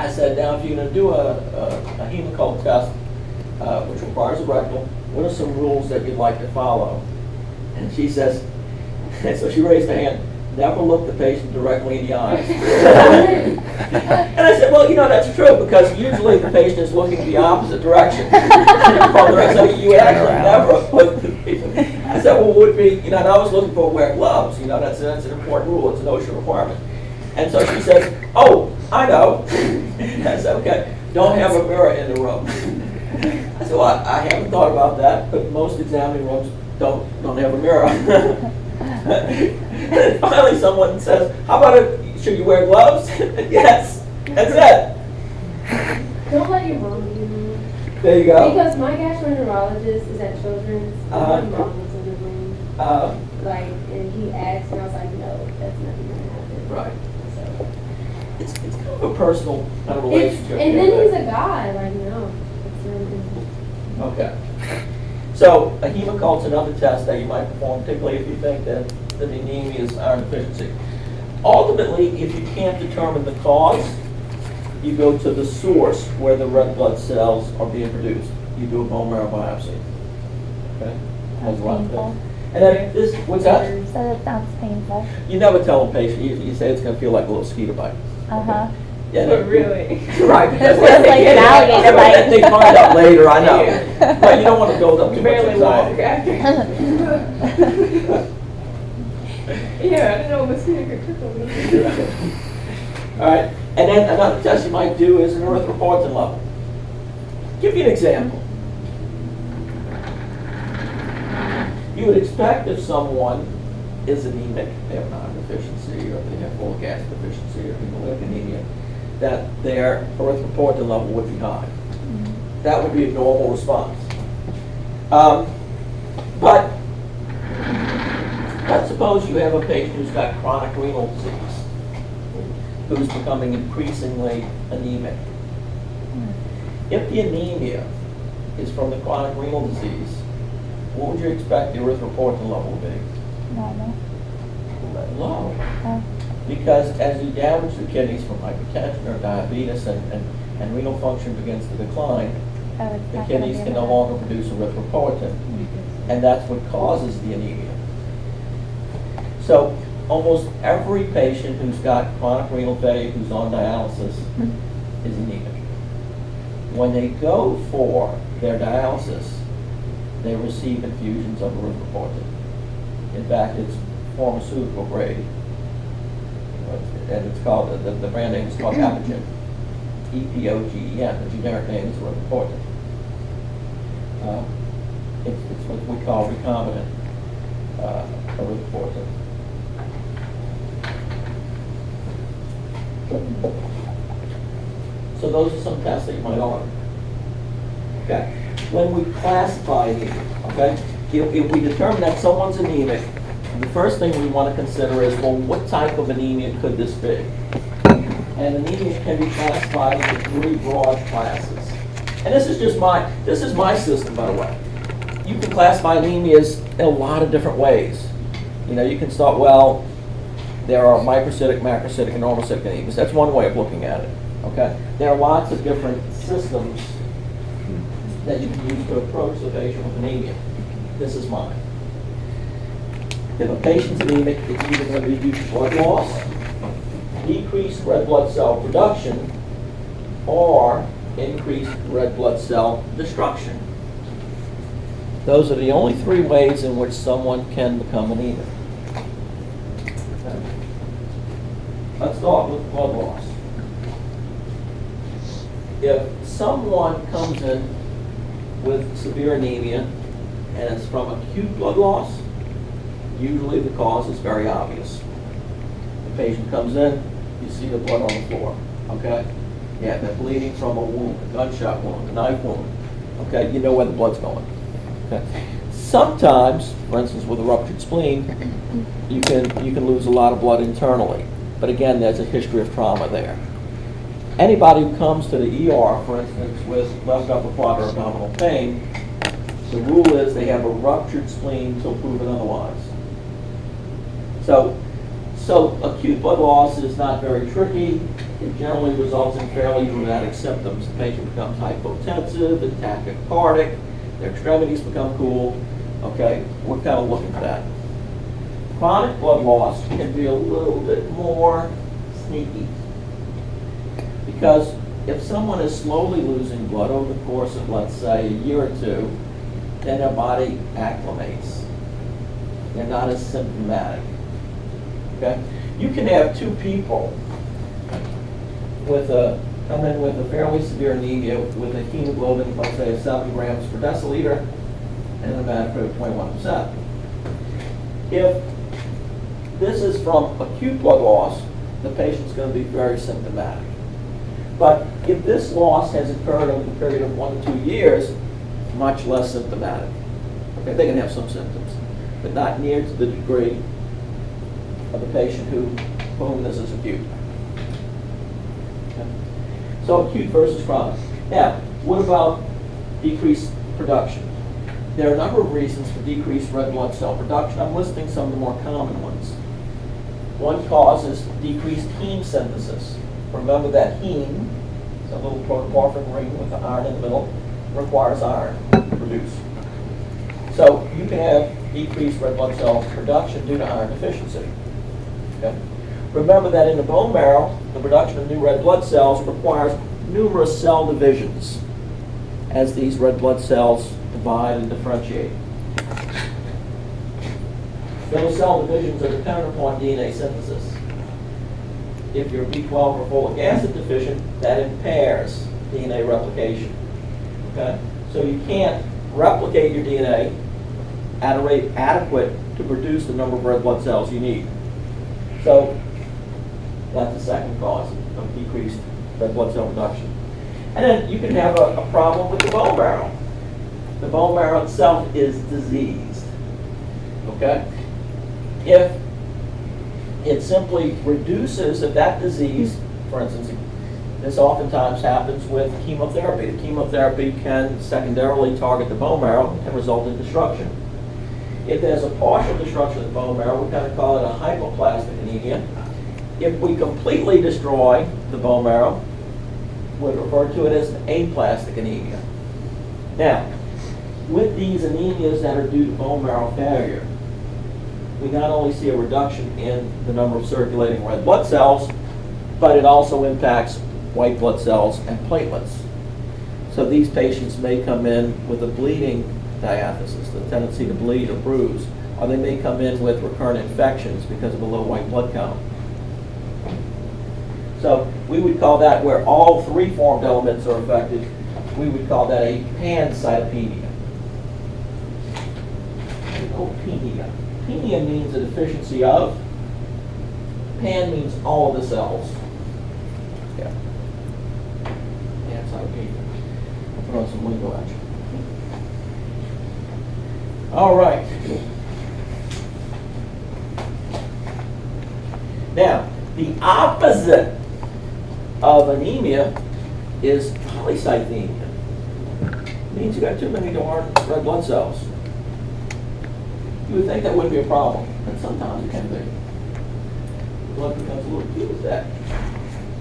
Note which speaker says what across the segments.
Speaker 1: I said, now if you're going to do a Hemocold test, which requires a rectal, what are some rules that you'd like to follow? And she says, and so she raised her hand, never look the patient directly in the eyes. And I said, well, you know, that's true, because usually the patient is looking the opposite direction. So you actually never look the patient. I said, well, would be, you know, and I was looking for wear gloves. You know, that's an important rule. It's an OSHA requirement. And so she says, oh, I know. I said, okay, don't have a mirror in the room. I said, well, I haven't thought about that, but most examining rooms don't have a mirror. And finally someone says, how about should you wear gloves? Yes, that's it.
Speaker 2: Don't let your mom be in.
Speaker 1: There you go.
Speaker 2: Because my gastroenterologist is at Children's, and my mom was in the room. And he asked, and I was like, no, that's not going to happen.
Speaker 1: Right.
Speaker 2: So
Speaker 1: It's kind of a personal kind of relationship.
Speaker 2: and then he's a guy, like, no. It's really
Speaker 1: Okay. So a Hemocold's another test that you might perform, particularly if you think that the anemia is iron deficiency. Ultimately, if you can't determine the cause, you go to the source where the red blood cells are being produced. You do a bone marrow biopsy. Okay?
Speaker 3: That's painful.
Speaker 1: And then this, what's that?
Speaker 3: So that sounds painful.
Speaker 1: You never tell a patient, you say it's going to feel like a little mosquito bite.
Speaker 3: Uh-huh.
Speaker 1: Yeah,
Speaker 2: But really?
Speaker 1: Right. Because
Speaker 3: Feels like an alligator bite.
Speaker 1: They find out later, I know. But you don't want to build up too much
Speaker 2: barely walk
Speaker 1: anxiety.
Speaker 2: after. Yeah, I didn't know mosquito could tickle me.
Speaker 1: All right, and then another test you might do is an erythropoietin level. Give you an example. You would expect if someone is anemic, they have iron deficiency, or they have folic acid deficiency, or hemolytic anemia, that their erythropoietin level would be high. That would be a normal response. But let's suppose you have a patient who's got chronic renal disease, who's becoming increasingly anemic. If the anemia is from the chronic renal disease, what would you expect the erythropoietin level to be?
Speaker 3: Normal.
Speaker 1: Low.
Speaker 3: Oh.
Speaker 1: Because as you damage the kidneys from hypertension or diabetes and renal function begins to decline,
Speaker 3: Oh, it's
Speaker 1: the
Speaker 3: not
Speaker 1: kidneys
Speaker 3: gonna
Speaker 1: can
Speaker 3: be
Speaker 1: no
Speaker 3: enough.
Speaker 1: longer produce erythropoietin. And that's what causes the anemia. So almost every patient who's got chronic renal failure who's on dialysis is anemic. When they go for their dialysis, they receive infusions of erythropoietin. In fact, it's pharmaceutical grade. And it's called, the brand name is called Apogen. EPOGEN, the generic name is erythropoietin. It's what we call recombinant erythropoietin. So those are some tests that you might order. Okay. When we classify anemia, okay, if we determine that someone's anemic, the first thing we want to consider is, well, what type of anemia could this be? And anemia can be classified into three broad classes. And this is my system, by the way. You can classify anemias in a lot of different ways. You know, you can start, well, there are microcytic, macrocytic, and normocytic anemias. That's one way of looking at it. Okay? There are lots of different systems that you can use to approach the patient with anemia. This is mine. If a patient's anemic, it's either going to be due to blood loss, decreased red blood cell production, or increased red blood cell destruction. Those are the only three ways in which someone can become anemic. Okay. Let's start with blood loss. If someone comes in with severe anemia and it's from acute blood loss, usually the cause is very obvious. The patient comes in, you see the blood on the floor, okay? Yeah, they're bleeding from a wound, a gunshot wound, a knife wound, okay? You know where the blood's going, okay? Sometimes, for instance, with a ruptured spleen, you can lose a lot of blood internally, but again, there's a history of trauma there. Anybody who comes to the ER, for instance, with left upper quadrant abdominal pain, the rule is they have a ruptured spleen till proven otherwise. So acute blood loss is not very tricky. it generally results in fairly dramatic symptoms. The patient becomes hypotensive and tachycardic, their extremities become cool. Okay, we're kind of looking for that. Chronic blood loss can be a little bit more sneaky, because if someone is slowly losing blood over the course of, let's say, a year or two, then their body acclimates. They're not as symptomatic. Okay? You can have two people come in with a fairly severe anemia with a hemoglobin, let's say, of 7 grams per deciliter and a hematocrit of 21%. If this is from acute blood loss, the patient's going to be very symptomatic. But if this loss has occurred over the period of 1 to 2 years, much less symptomatic. Okay, they can have some symptoms, but not near to the degree of the patient for whom this is acute. Okay. So acute versus chronic. Now, what about decreased production? There are a number of reasons for decreased red blood cell production. I'm listing some of the more common ones. One cause is decreased heme synthesis. Remember that heme, it's a little protoporphyrin ring with the iron in the middle, requires iron to produce. So you can have decreased red blood cell production due to iron deficiency. Okay? Remember that in the bone marrow, the production of new red blood cells requires numerous cell divisions as these red blood cells divide and differentiate. Those cell divisions are dependent upon DNA synthesis. If you're B12 or folic acid deficient, that impairs DNA replication. Okay? So you can't replicate your DNA at a rate adequate to produce the number of red blood cells you need. So that's the second cause of decreased red blood cell production. And then you can have a problem with the bone marrow. The bone marrow itself is diseased. Okay? If it simply reduces, if that disease, for instance, this oftentimes happens with chemotherapy. The chemotherapy can secondarily target the bone marrow and result in destruction. If there's a partial destruction of the bone marrow, we kind of call it a hypoplastic anemia. If we completely destroy the bone marrow, we refer to it as an aplastic anemia. Now, with these anemias that are due to bone marrow failure, we not only see a reduction in the number of circulating red blood cells, but it also impacts white blood cells and platelets. So these patients may come in with a bleeding diathesis, the tendency to bleed or bruise, or they may come in with recurrent infections because of a low white blood count. So we would call that, where all three formed elements are affected, we would call that a pancytopenia. Penia. Penia means a deficiency of. Pan means all of the cells. Yeah. Pancytopenia. I'll throw some lingo at you. All right. Now, the opposite of anemia is polycythemia. It means you got too many darn red blood cells. You would think that wouldn't be a problem, but sometimes it can be. The blood becomes a little acute with that.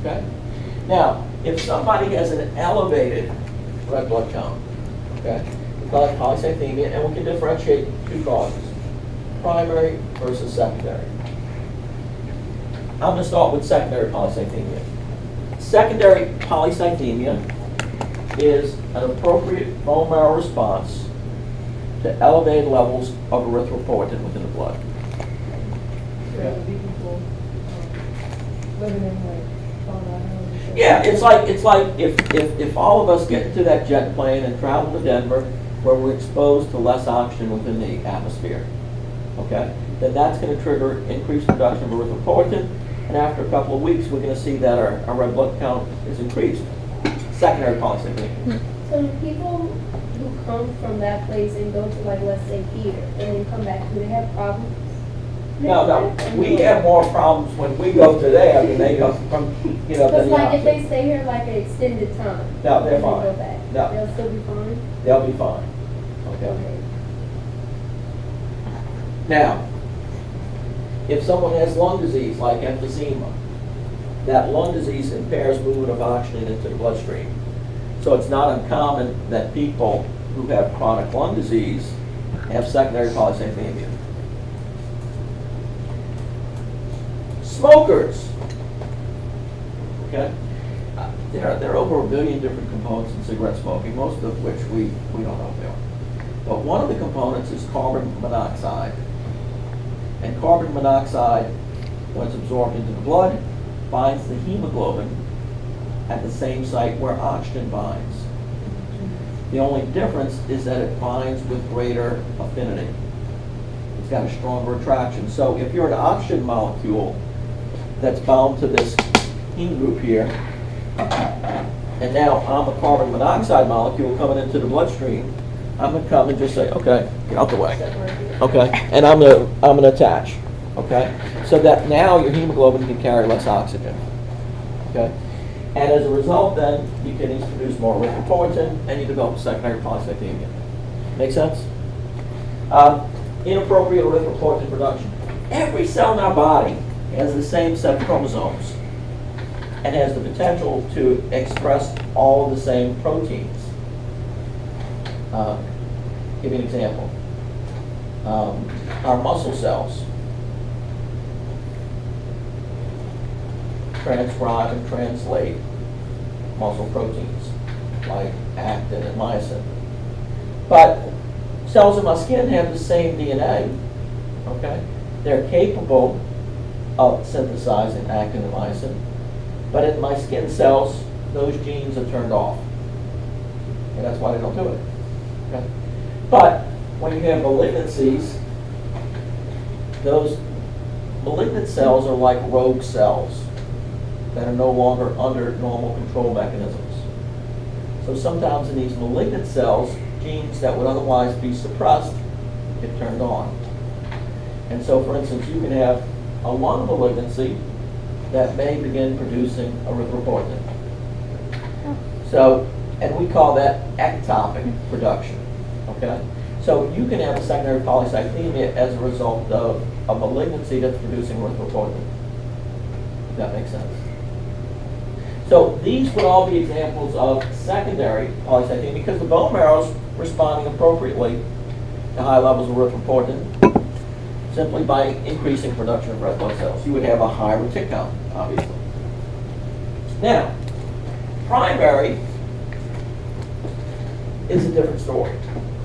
Speaker 1: Okay? Now, if somebody has an elevated red blood count, okay, we call it polycythemia, and we can differentiate two causes, primary versus secondary. I'm going to start with secondary polycythemia. Secondary polycythemia is an appropriate bone marrow response to elevated levels of erythropoietin within the blood. Yeah, it's like if all of us get into that jet plane and travel to Denver, where we're exposed to less oxygen within the atmosphere, okay, then that's going to trigger increased production of erythropoietin, and after a couple of weeks, we're going to see that our red blood count is increased. Secondary polycythemia.
Speaker 2: So do people who come from that place and go to, like, let's say here, and then come back, do they have problems?
Speaker 1: No, we have more problems when we go to there than they go from,
Speaker 2: Because, like, if they stay here like an extended time,
Speaker 1: no, they're
Speaker 2: and
Speaker 1: fine.
Speaker 2: go back,
Speaker 1: No.
Speaker 2: they'll still be fine?
Speaker 1: They'll be fine. Okay. Now, if someone has lung disease like emphysema, that lung disease impairs movement of oxygen into the bloodstream. So it's not uncommon that people who have chronic lung disease have secondary polycythemia. Smokers. Okay? There are over 1 billion different components in cigarette smoking, most of which we don't know what they are. But one of the components is carbon monoxide. And carbon monoxide, when it's absorbed into the blood, binds the hemoglobin at the same site where oxygen binds. The only difference is that it binds with greater affinity. It's got a stronger attraction. So if you're an oxygen molecule that's bound to this heme group here, and now I'm a carbon monoxide molecule coming into the bloodstream, I'm gonna come and just say, okay, get out the way. Okay, and I'm gonna attach. Okay, so that now your hemoglobin can carry less oxygen. Okay, and as a result, then your kidneys produce more erythropoietin, and you develop secondary polycythemia. Make sense? Inappropriate erythropoietin production. Every cell in our body has the same set of chromosomes and has the potential to express all of the same proteins. Give you an example. Our muscle cells transcribe and translate muscle proteins like actin and myosin. But cells in my skin have the same DNA, okay? They're capable of synthesizing actin and myosin, but in my skin cells, those genes are turned off. And that's why they don't do it. Okay? But when you have malignancies, those malignant cells are like rogue cells that are no longer under normal control mechanisms. So sometimes in these malignant cells, genes that would otherwise be suppressed get turned on. And so, for instance, you can have a lung malignancy that may begin producing erythropoietin. So, and we call that ectopic production, okay? So you can have a secondary polycythemia as a result of a malignancy that's producing erythropoietin. If that makes sense. So these would all be examples of secondary polycythemia because the bone marrow's responding appropriately to high levels of erythropoietin simply by increasing production of red blood cells. You would have a higher tick count, obviously. Now, primary is a different story.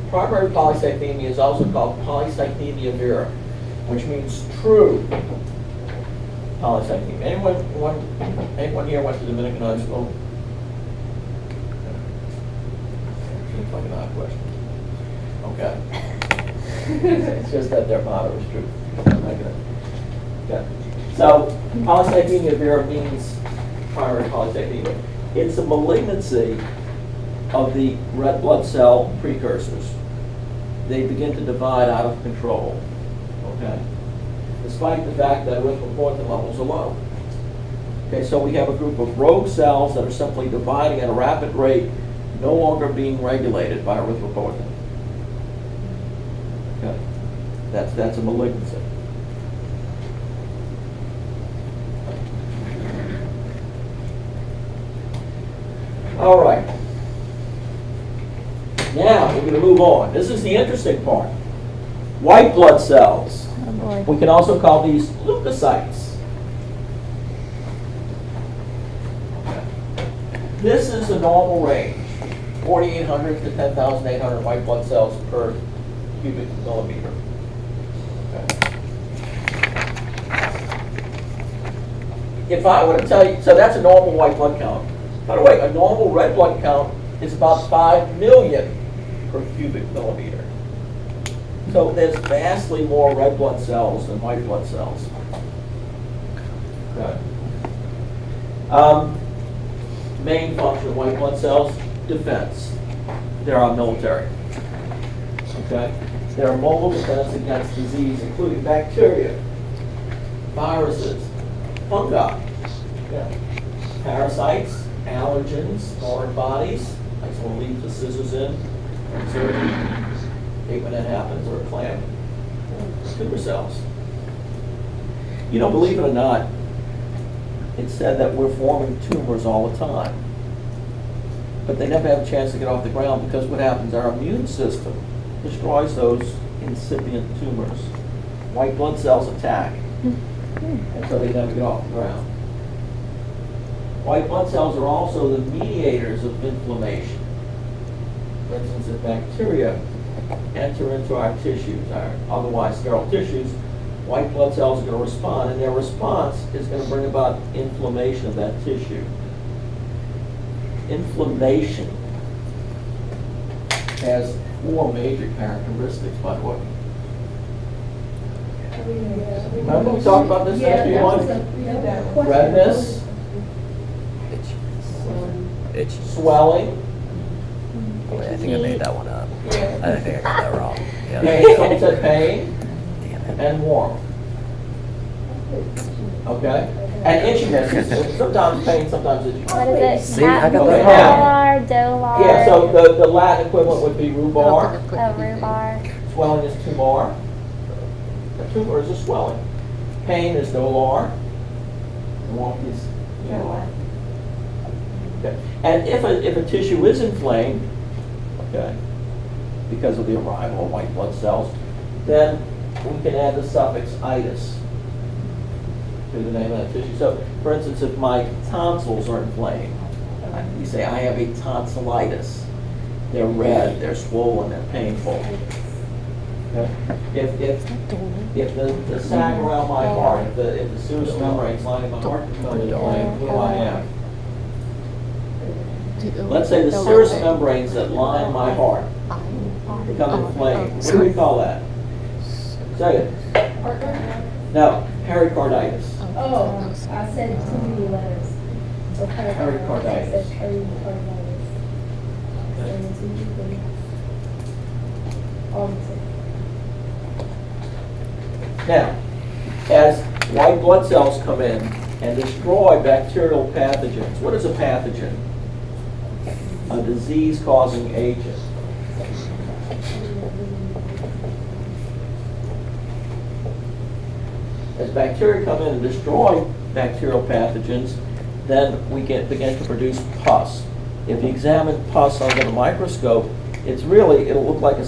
Speaker 1: Primary polycythemia is also called polycythemia vera, which means true polycythemia. Anyone here went to Dominican High School? Seems like an odd question. Okay. It's just that their motto is true. Okay. So polycythemia vera means primary polycythemia. It's a malignancy of the red blood cell precursors. They begin to divide out of control, okay? Despite the fact that erythropoietin levels are low. Okay, so we have a group of rogue cells that are simply dividing at a rapid rate, no longer being regulated by erythropoietin. Okay, that's a malignancy. All right. Now, we're going to move on. This is the interesting part. White blood cells.
Speaker 3: Oh boy.
Speaker 1: We can also call these leukocytes. This is the normal range, 4,800 to 10,800 white blood cells per cubic millimeter. Okay. If I were to tell you, so that's a normal white blood count. By the way, a normal red blood count is about 5 million per cubic millimeter. So there's vastly more red blood cells than white blood cells. Okay. Main function of white blood cells, defense. They're our military. Okay. They're mobile defense against disease, including bacteria, viruses, fungi, okay. Parasites, allergens, foreign bodies. I just want to leave the scissors in. Surgery, hate when that happens, or a clamp. Tumor cells. You know, believe it or not, it said that we're forming tumors all the time. But they never have a chance to get off the ground because what happens, our immune system destroys those incipient tumors. White blood cells attack, and so they never get off the ground. White blood cells are also the mediators of inflammation. For instance, if bacteria enter into our tissues, our otherwise sterile tissues, white blood cells are going to respond, and their response is going to bring about inflammation of that tissue. Inflammation has 4 major characteristics, by the way. Remember we talked about this last few months? Redness,
Speaker 4: Itch.
Speaker 1: swelling,
Speaker 4: Wait, I think I made that one up. I think I got that wrong. Yeah.
Speaker 1: pain, someone said pain,
Speaker 4: Damn it.
Speaker 1: and warmth. Okay? And itchiness, sometimes pain, sometimes itchiness.
Speaker 3: What is it?
Speaker 4: See, I got
Speaker 1: that
Speaker 3: Capillar, Dolar.
Speaker 1: Yeah, so the Latin equivalent would be rhubarb.
Speaker 3: Rhubarb.
Speaker 1: Swelling is tumor. A tumor is a swelling. Pain is dolar. Warmth is dolar. Okay. And if a tissue is inflamed, okay, because of the arrival of white blood cells, then we can add the suffix itis to the name of that tissue. So, for instance, if my tonsils are inflamed, we say I have a tonsillitis. They're red, they're swollen, they're painful. Okay? If the sac around my heart, if the serous membranes lining my heart become inflamed, what do I have? Let's say the serous membranes that line my heart become inflamed. What do we call that? Say it. No, pericarditis.
Speaker 2: Oh, I said too many letters. So
Speaker 1: Pericarditis.
Speaker 2: I said pericarditis. And two people. All the same.
Speaker 1: Now, as white blood cells come in and destroy bacterial pathogens, what is a pathogen? A disease-causing agent. As bacteria come in and destroy bacterial pathogens, then we begin to produce pus. If you examine pus under the microscope, it'll look like a